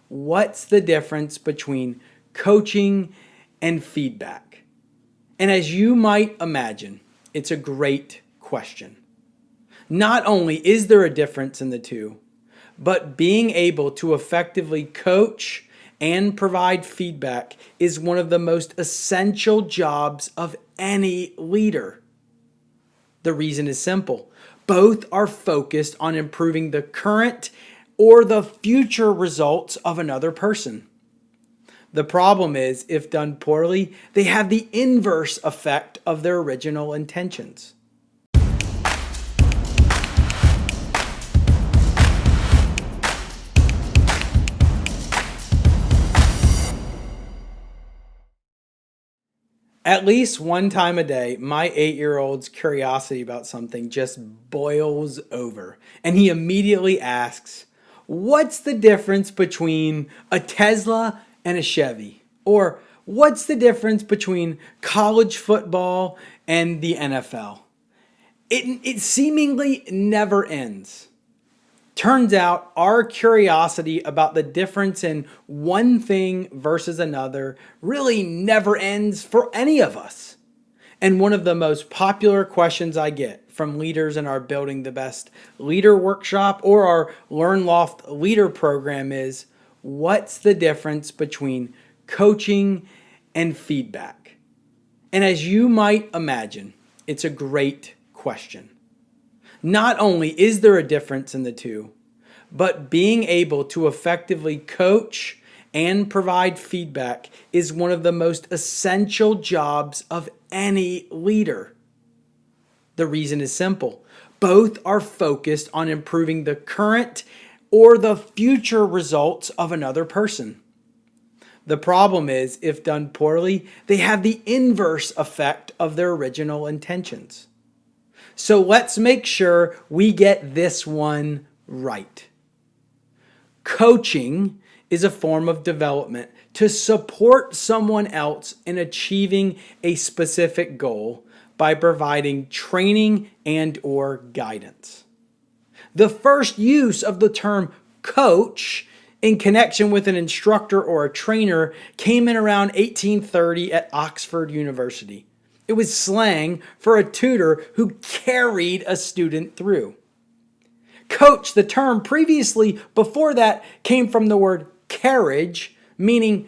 what's the difference between coaching and feedback? And as you might imagine, it's a great question. Not only is there a difference in the two, but being able to effectively coach and provide feedback is one of the most essential jobs of any leader. The reason is simple. Both are focused on improving the current or the future results of another person. The problem is, if done poorly, they have the inverse effect of their original intentions. At least one time a day, my 8-year-old's curiosity about something just boils over. And he immediately asks, what's the difference between a Tesla and a Chevy? Or what's the difference between college football and the NFL? It seemingly never ends. Turns out our curiosity about the difference in one thing versus another really never ends for any of us. And one of the most popular questions I get from leaders in our Building the Best Leader workshop or our LearnLoft leader program is, what's the difference between coaching and feedback? And as you might imagine, it's a great question. Not only is there a difference in the two, but being able to effectively coach and provide feedback is one of the most essential jobs of any leader. The reason is simple. Both are focused on improving the current or the future results of another person. The problem is, if done poorly, they have the inverse effect of their original intentions. So let's make sure we get this one right. Coaching is a form of development to support someone else in achieving a specific goal by providing training and or guidance. The first use of the term coach in connection with an instructor or a trainer came in around 1830 at Oxford University. It was slang for a tutor who carried a student through. Coach, the term previously before that, came from the word carriage, meaning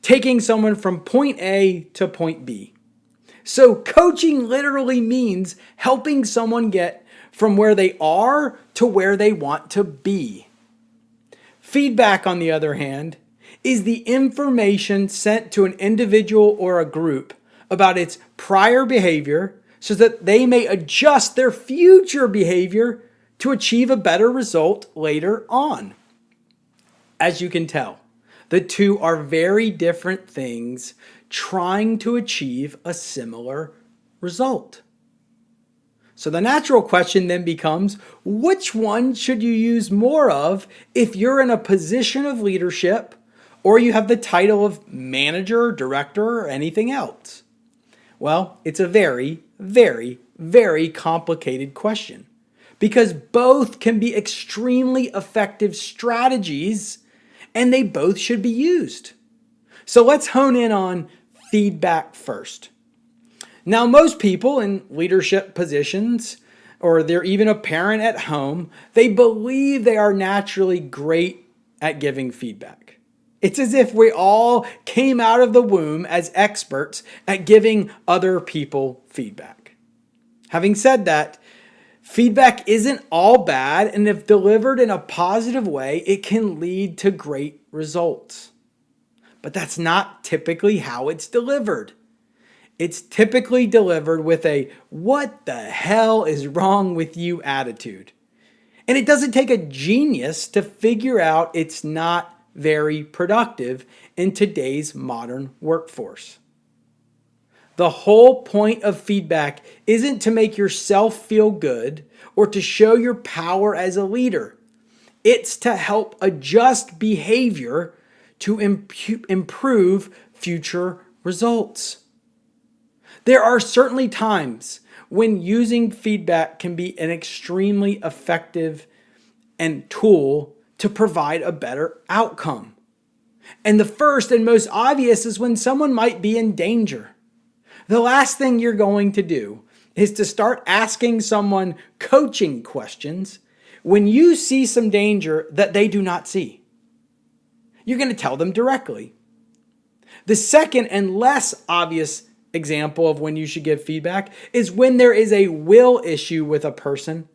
taking someone from point A to point B. So coaching literally means helping someone get from where they are to where they want to be. Feedback, on the other hand, is the information sent to an individual or a group about its prior behavior so that they may adjust their future behavior to achieve a better result later on. As you can tell, the two are very different things trying to achieve a similar result. So the natural question then becomes, which one should you use more of if you're in a position of leadership or you have the title of manager, director, or anything else? Well, it's a very, very, very complicated question because both can be extremely effective strategies and they both should be used. So let's hone in on feedback first. Now, most people in leadership positions, or they're even a parent at home, they believe they are naturally great at giving feedback. It's as if we all came out of the womb as experts at giving other people feedback. Having said that, feedback isn't all bad, and if delivered in a positive way, it can lead to great results. But that's not typically how it's delivered. It's typically delivered with a "what the hell is wrong with you" attitude. And it doesn't take a genius to figure out it's not very productive in today's modern workforce. The whole point of feedback isn't to make yourself feel good or to show your power as a leader. It's to help adjust behavior to improve future results. There are certainly times when using feedback can be an extremely effective and tool to provide a better outcome. And the first and most obvious is when someone might be in danger. The last thing you're going to do is to start asking someone coaching questions when you see some danger that they do not see. You're going to tell them directly. The second and less obvious example of when you should give feedback is when there is a will issue with a person.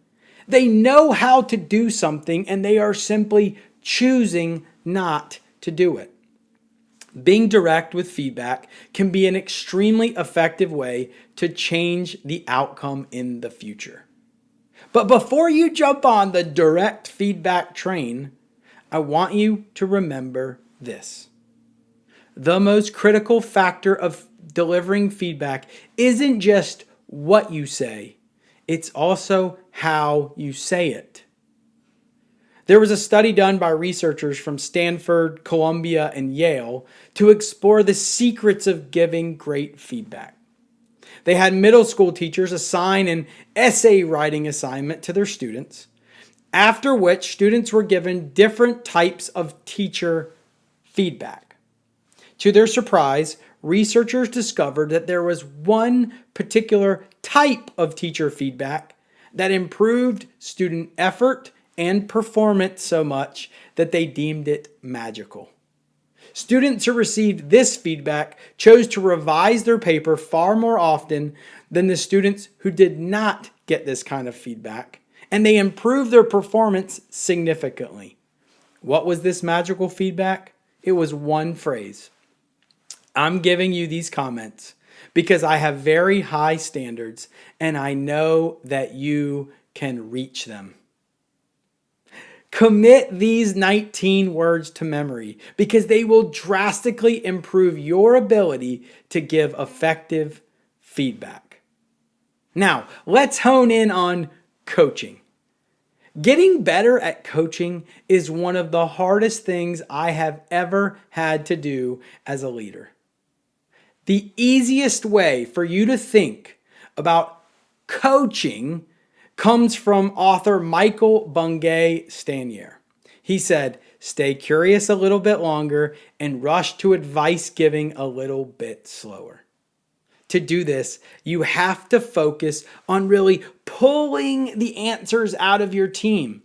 They know how to do something and they are simply choosing not to do it. Being direct with feedback can be an extremely effective way to change the outcome in the future. But before you jump on the direct feedback train, I want you to remember this. The most critical factor of delivering feedback isn't just what you say, it's also how you say it. There was a study done by researchers from Stanford, Columbia, and Yale to explore the secrets of giving great feedback. They had middle school teachers assign an essay writing assignment to their students, after which students were given different types of teacher feedback. To their surprise, researchers discovered that there was one particular type of teacher feedback that improved student effort and performance so much that they deemed it magical. Students who received this feedback chose to revise their paper far more often than the students who did not get this kind of feedback, and they improved their performance significantly. What was this magical feedback? It was one phrase. I'm giving you these comments because I have very high standards and I know that you can reach them. Commit these 19 words to memory because they will drastically improve your ability to give effective feedback. Now, let's hone in on coaching. Getting better at coaching is one of the hardest things I have ever had to do as a leader. The easiest way for you to think about coaching comes from author Michael Bungay Stanier. He said, "Stay curious a little bit longer and rush to advice giving a little bit slower." To do this, you have to focus on really pulling the answers out of your team.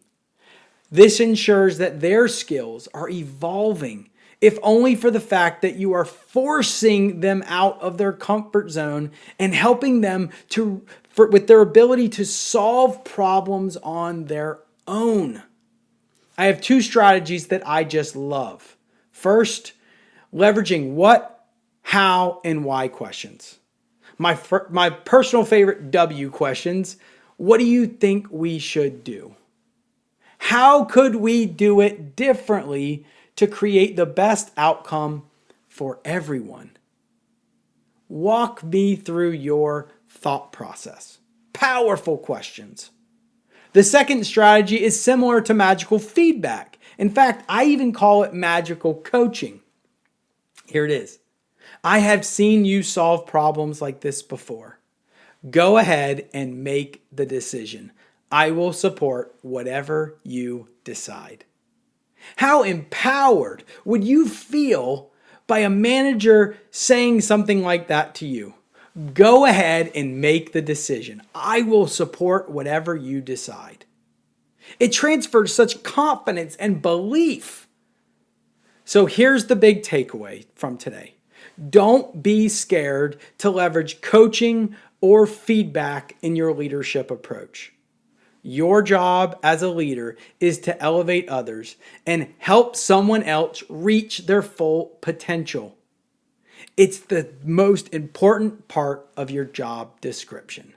This ensures that their skills are evolving, if only for the fact that you are forcing them out of their comfort zone and helping them with their ability to solve problems on their own. I have two strategies that I just love. First, leveraging what, how, and why questions. My personal favorite W questions. What do you think we should do? How could we do it differently to create the best outcome for everyone? Walk me through your thought process. Powerful questions. The second strategy is similar to magical feedback. In fact, I even call it magical coaching. Here it is. I have seen you solve problems like this before. Go ahead and make the decision. I will support whatever you decide. How empowered would you feel by a manager saying something like that to you? Go ahead and make the decision. I will support whatever you decide. It transfers such confidence and belief. So here's the big takeaway from today. Don't be scared to leverage coaching or feedback in your leadership approach. Your job as a leader is to elevate others and help someone else reach their full potential. It's the most important part of your job description.